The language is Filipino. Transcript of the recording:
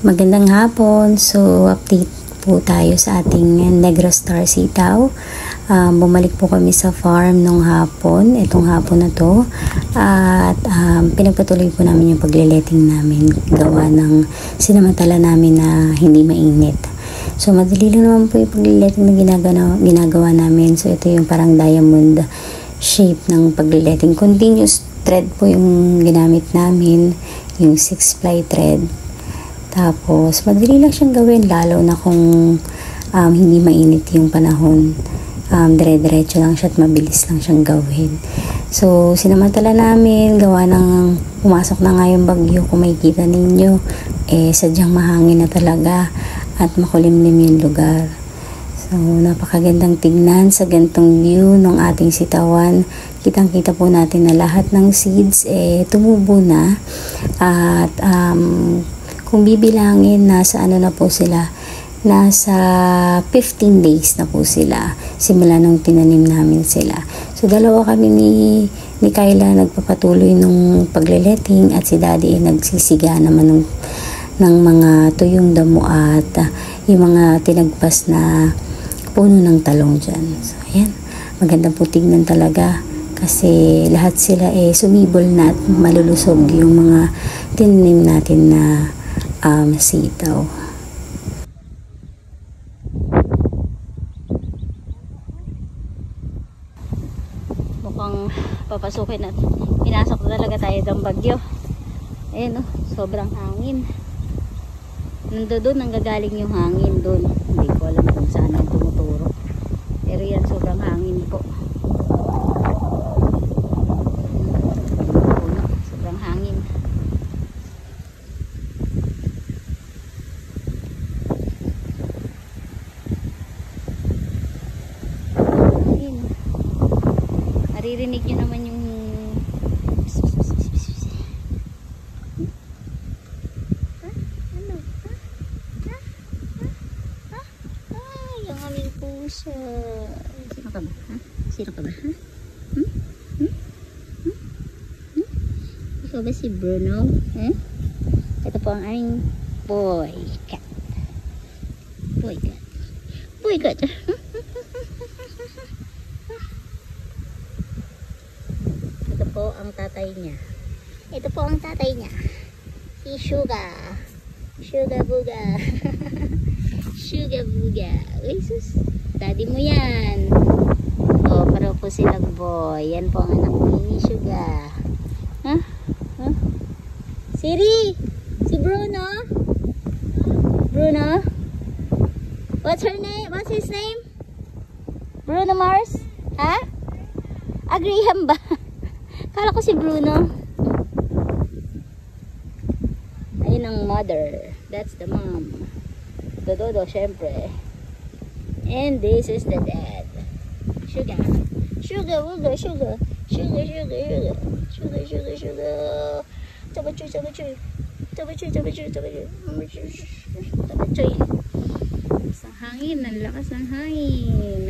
Magandang hapon. So, update po tayo sa ating Negros Star Sitaw. Bumalik po kami sa farm nung hapon, itong hapon na to. At pinagpatuloy po namin yung paglileting namin gawa ng sinamantala namin na hindi mainit. So, madali lang naman po yung paglileting na ginagawa namin. So, ito yung parang diamond shape ng paglileting. Continuous thread po yung ginamit namin, yung 6-ply thread. Tapos, madali lang siyang gawin, lalo na kung hindi mainit yung panahon. Dire-diretso lang siya at mabilis lang siyang gawin. So, sinamantala namin, gawa ng pumasok na nga yung bagyo, kung makikita ninyo, sadyang mahangin na talaga at makulimlim yung lugar. So, napakagandang tignan sa gantong view ng ating sitawan. Kitang-kita po natin na lahat ng seeds tumubo na at kung bibilangin, nasa ano na po sila, nasa 15 days na po sila simula nung tinanim namin sila. So, dalawa kami ni Kyla nagpapatuloy nung paglileting at si Daddy nagsisiga naman ng mga tuyong damo at yung mga tinagpas na puno ng talong dyan. So, ayan. Maganda po tignan talaga kasi lahat sila sumibol na at malulusog yung mga tinanim natin na sitaw. Mukhang papasukin at pinasok na talaga tayo ng bagyo. Ayan sobrang hangin. Doon nanggagaling yung hangin doon. Hindi ko alam kung saan ang tumuturo. Pero yan sobrang hangin po. Sobrang hangin. Maririnig nyo naman yung yung aming puso. Sino ka ba? Sino ka ba? Ikaw ba si Bruno? Ito po ang aming boy cat. Boy cat. Boy cat. Po ang tatay niya. Ito po ang tatay niya. Si Sugar. Sugar Buga. Sugar Buga. Uy, sus. Daddy mo yan. Pareho po silang boy. Yan po ang anak ni Sugar. Siri! Si Bruno? Bruno? What's her name? What's his name? Bruno Mars? Ha? Graham ba? Kala ko si Bruno. Ayun ang mother. That's the mom. The dodo, syempre. And this is the dad. Sugar. Sugar, sugar, sugar. Sugar, sugar, sugar. Sugar, sugar, sugar. Tabachoy, tabachoy. Tabachoy, tabachoy, tabachoy. Tabachoy. Lakas ng hangin. Ang lakas ng hangin.